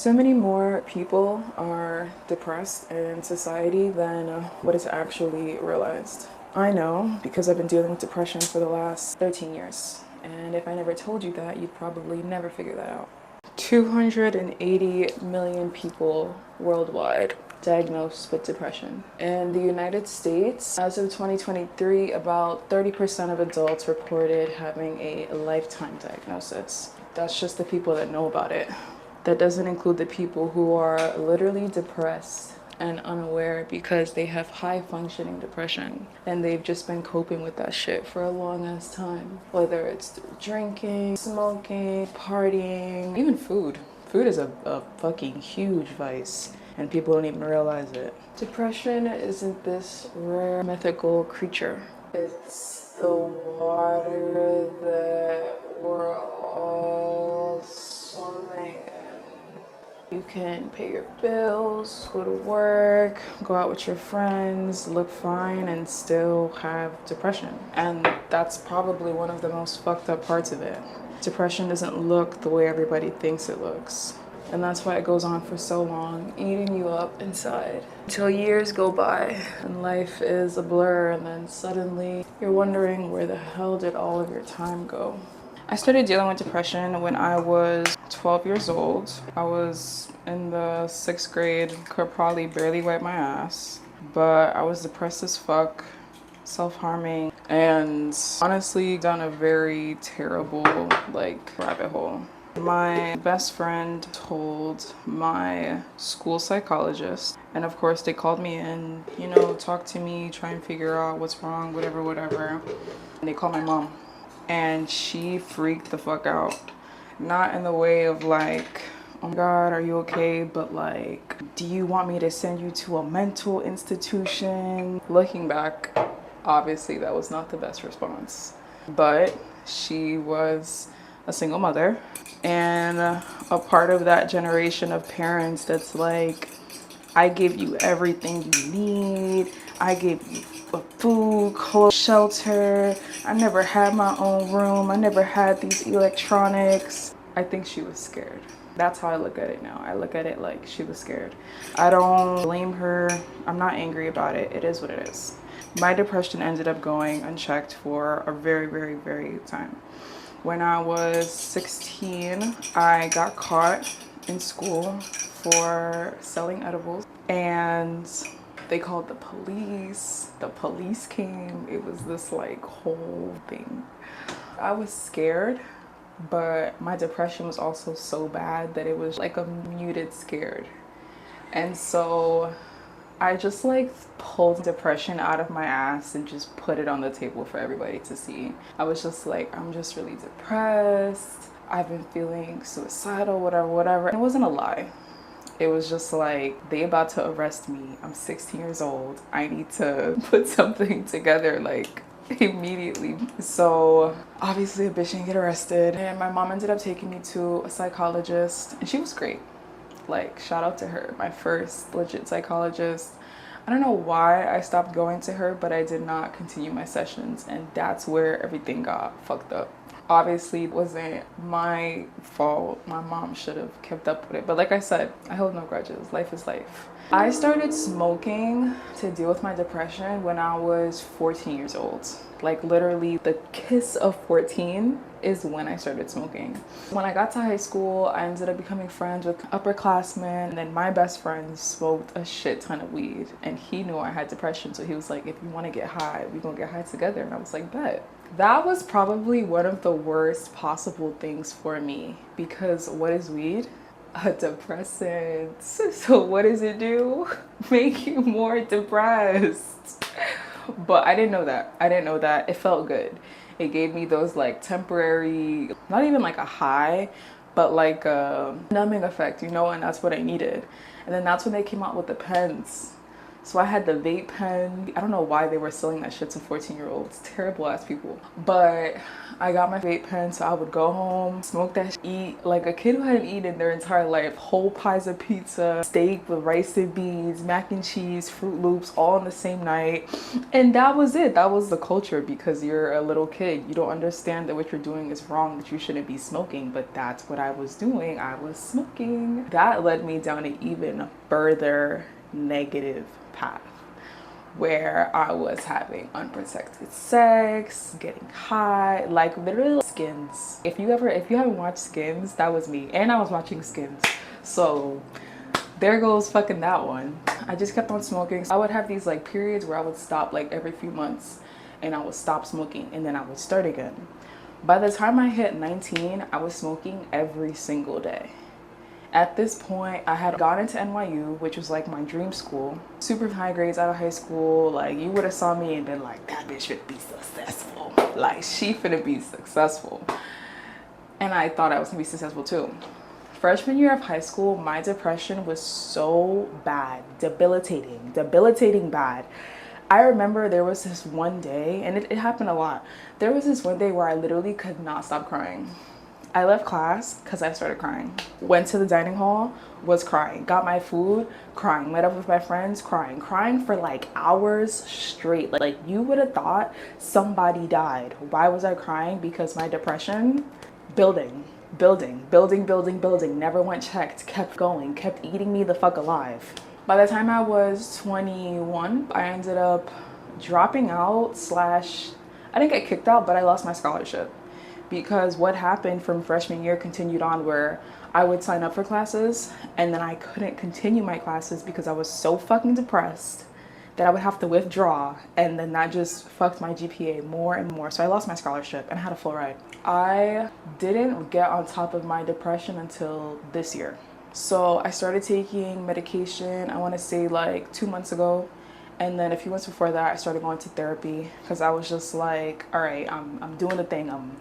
So many more people are depressed in society than what is actually realized. I know because I've been dealing with depression for the last 13 years. And if I never told you that, you'd probably never figure that out. 280 million people worldwide diagnosed with depression. In the United States, as of 2023, about 30% of adults reported having a lifetime diagnosis. That's just the people that know about it. That doesn't include the people who are literally depressed and unaware because they have high functioning depression and they've just been coping with that shit for a long ass time. Whether it's through drinking, smoking, partying, even food. Food is a fucking huge vice and people don't even realize it. Depression isn't this rare mythical creature. It's the water that we're all swimming in. You can pay your bills, go to work, go out with your friends, look fine, and still have depression. And that's probably one of the most fucked up parts of it. Depression doesn't look the way everybody thinks it looks. And that's why it goes on for so long, eating you up inside. Until years go by and life is a blur, and then suddenly you're wondering where the hell did all of your time go? I started dealing with depression when I was 12 years old. I was in the 6th grade, could probably barely wipe my ass, but I was depressed as fuck, self-harming, and honestly down a very terrible rabbit hole. My best friend told my school psychologist, and of course they called me in, talk to me, try and figure out what's wrong, whatever. And they called my mom. And she freaked the fuck out. Not in the way of like, oh my God, are you okay? But like, do you want me to send you to a mental institution? Looking back, obviously that was not the best response. But she was a single mother and a part of that generation of parents that's like, I give you everything you need. I give you food, clothes, shelter. I never had my own room. I never had these electronics. I think she was scared. That's how I look at it now. I look at it like she was scared. I don't blame her. I'm not angry about it. It is what it is. My depression ended up going unchecked for a very time. When I was 16, I got caught in school for selling edibles, and they called the police. The police came. It was this like whole thing. I was scared, but my depression was also so bad that it was like a muted scared. And so I just like pulled depression out of my ass and just put it on the table for everybody to see. I was just like, I'm just really depressed. I've been feeling suicidal, whatever. And it wasn't a lie. It was just like, they about to arrest me. I'm 16 years old. I need to put something together like immediately. So obviously a bitch didn't get arrested. And my mom ended up taking me to a psychologist and she was great. Like, shout out to her, my first legit psychologist. I don't know why I stopped going to her, but I did not continue my sessions, and that's where everything got fucked up. Obviously, it wasn't my fault. My mom should have kept up with it. But like I said, I hold no grudges. Life is life. I started smoking to deal with my depression when I was 14 years old. Like literally the kiss of 14 is when I started smoking. When I got to high school, I ended up becoming friends with upperclassmen, and then my best friend smoked a shit ton of weed, and he knew I had depression, so he was like, if you want to get high, we're gonna get high together. And I was like, bet. That was probably one of the worst possible things for me, because what is weed? A depressant. So what does it do? Make you more depressed. But I didn't know that. It felt good. It gave me those like temporary, not even like a high, but like a numbing effect, and that's what I needed. And then that's when they came out with the pens. So I had the vape pen. I don't know why they were selling that shit to 14-year-olds. Terrible ass people. But I got my vape pen, so I would go home, smoke that, eat like a kid who hadn't eaten their entire life. Whole pies of pizza, steak with rice and beans, mac and cheese, Fruit Loops, all on the same night. And that was it. That was the culture, because you're a little kid. You don't understand that what you're doing is wrong, that you shouldn't be smoking. But that's what I was doing. I was smoking. That led me down an even further negative path, where I was having unprotected sex, getting high, like literally Skins. If you haven't watched Skins, that was me. And I was watching Skins. So there goes fucking that one. I just kept on smoking. I would have these like periods where I would stop like every few months, and I would stop smoking and then I would start again. By the time I hit 19, I was smoking every single day. At this point, I had gone into NYU, which was like my dream school. Super high grades out of high school. Like, you would have saw me and been like, that bitch should be successful. Like, she finna be successful. And I thought I was gonna be successful too. Freshman year of high school, my depression was so bad, debilitating bad. I remember there was this one day, and it happened a lot. There was this one day where I literally could not stop crying. I left class because I started crying. Went to the dining hall, was crying. Got my food, crying. Met up with my friends, crying. Crying for like hours straight. Like you would have thought somebody died. Why was I crying? Because my depression, building. Never went checked, kept going, kept eating me the fuck alive. By the time I was 21, I ended up dropping out / I didn't get kicked out, but I lost my scholarship. Because what happened from freshman year continued on, where I would sign up for classes and then I couldn't continue my classes because I was so fucking depressed that I would have to withdraw, and then that just fucked my GPA more and more. So I lost my scholarship and I had a full ride. I didn't get on top of my depression until this year. So I started taking medication, I want to say like 2 months ago. And then a few months before that, I started going to therapy because I was just like, all right, I'm doing the thing. I'm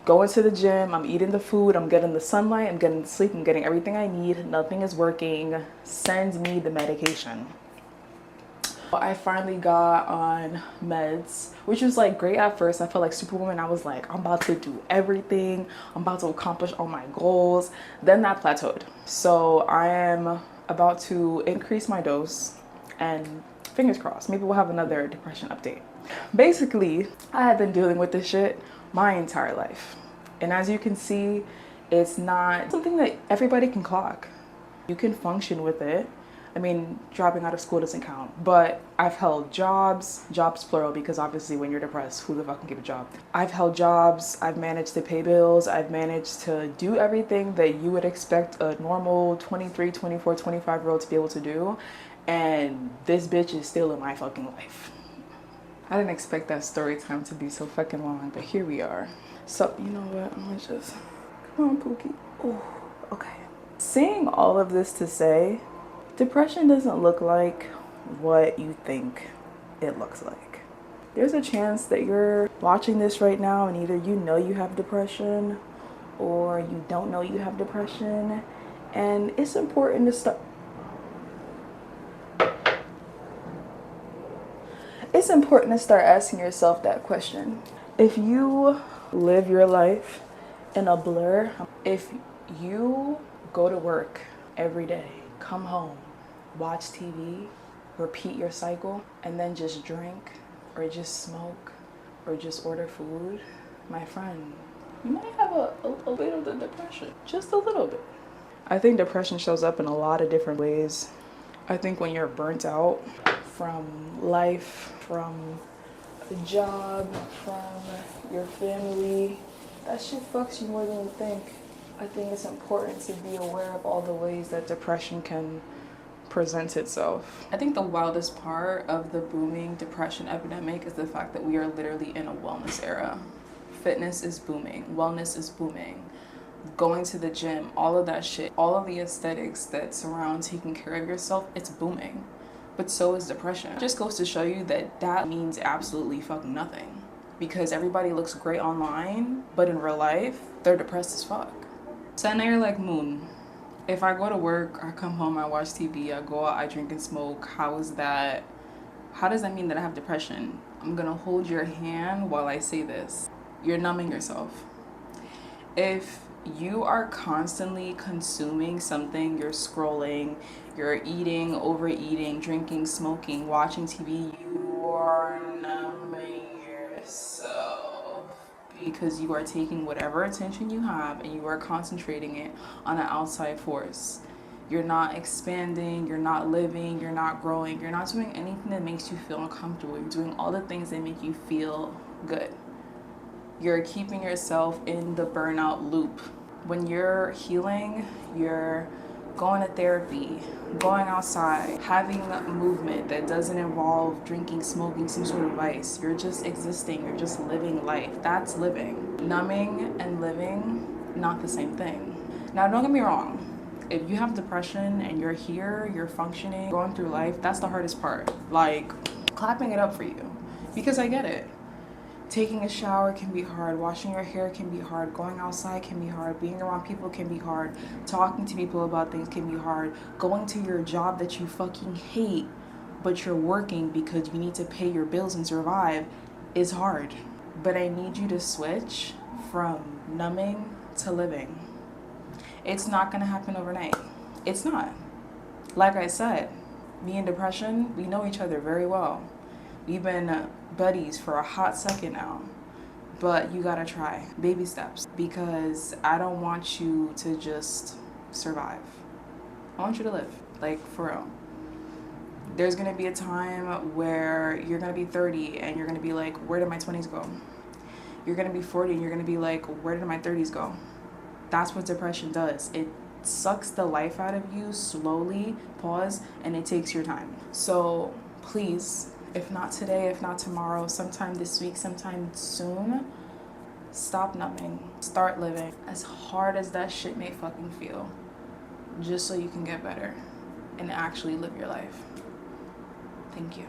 going to the gym, I'm eating the food, I'm getting the sunlight, I'm getting the sleep, I'm getting everything I need. Nothing is working. Send me the medication. I finally got on meds, which was like great at first. I felt like Superwoman. I was like, I'm about to do everything. I'm about to accomplish all my goals. Then that plateaued. So I am about to increase my dose, and fingers crossed, maybe we'll have another depression update. Basically, I have been dealing with this shit my entire life. And as you can see, it's not something that everybody can clock. You can function with it. I mean, dropping out of school doesn't count, but I've held jobs plural, because obviously when you're depressed, who the fuck can give a job? I've held jobs, I've managed to pay bills, I've managed to do everything that you would expect a normal 23, 24, 25-year-old to be able to do. And this bitch is still in my fucking life. I didn't expect that story time to be so fucking long, but here we are. So, you know what? I'm gonna just, come on, Pookie. Oh, okay. Saying all of this to say, depression doesn't look like what you think it looks like. There's a chance that you're watching this right now and either you know you have depression or you don't know you have depression. And it's important to start. It's important to start asking yourself that question. If you live your life in a blur, if you go to work every day, come home, watch TV, repeat your cycle, and then just drink or just smoke or just order food, my friend, you might have a bit of the depression, just a little bit. I think depression shows up in a lot of different ways. I think when you're burnt out from life, from a job, from your family, that shit fucks you more than you think. I think it's important to be aware of all the ways that depression can present itself. I think the wildest part of the booming depression epidemic is the fact that we are literally in a wellness era. Fitness is booming, wellness is booming, going to the gym, all of that shit, all of the aesthetics that surround taking care of yourself, it's booming. But so is depression. It just goes to show you that that means absolutely fucking nothing, because everybody looks great online, but in real life, they're depressed as fuck. So now you're like, Moon, If I go to work, I come home, I watch TV, I go out, I drink and smoke, how is that? How does that mean that I have depression? I'm gonna hold your hand while I say this. You're numbing yourself. If you are constantly consuming something, you're scrolling, you're eating, overeating, drinking, smoking, watching TV, you are numbing yourself because you are taking whatever attention you have and you are concentrating it on an outside force. You're not expanding, you're not living, you're not growing, you're not doing anything that makes you feel uncomfortable. You're doing all the things that make you feel good. You're keeping yourself in the burnout loop. When you're healing, you're going to therapy, going outside, having a movement that doesn't involve drinking, smoking, some sort of vice. You're just existing, you're just living life. That's living. Numbing and living, not the same thing. Now, don't get me wrong. If you have depression and you're here, you're functioning, going through life, that's the hardest part. Like, clapping it up for you. Because I get it. Taking a shower can be hard, washing your hair can be hard, going outside can be hard, being around people can be hard, talking to people about things can be hard, going to your job that you fucking hate, but you're working because you need to pay your bills and survive is hard. But I need you to switch from numbing to living. It's not gonna happen overnight. It's not. Like I said, me and depression, we know each other very well. We've been buddies for a hot second now, but you gotta try baby steps because I don't want you to just survive. I want you to live, like for real. There's gonna be a time where you're gonna be 30 and you're gonna be like, where did my 20s go? You're gonna be 40 and you're gonna be like, where did my 30s go? That's what depression does. It sucks the life out of you slowly, pause, and it takes your time. So please, if not today, if not tomorrow, sometime this week, sometime soon, stop numbing. Start living. As hard as that shit may fucking feel, just so you can get better and actually live your life. Thank you.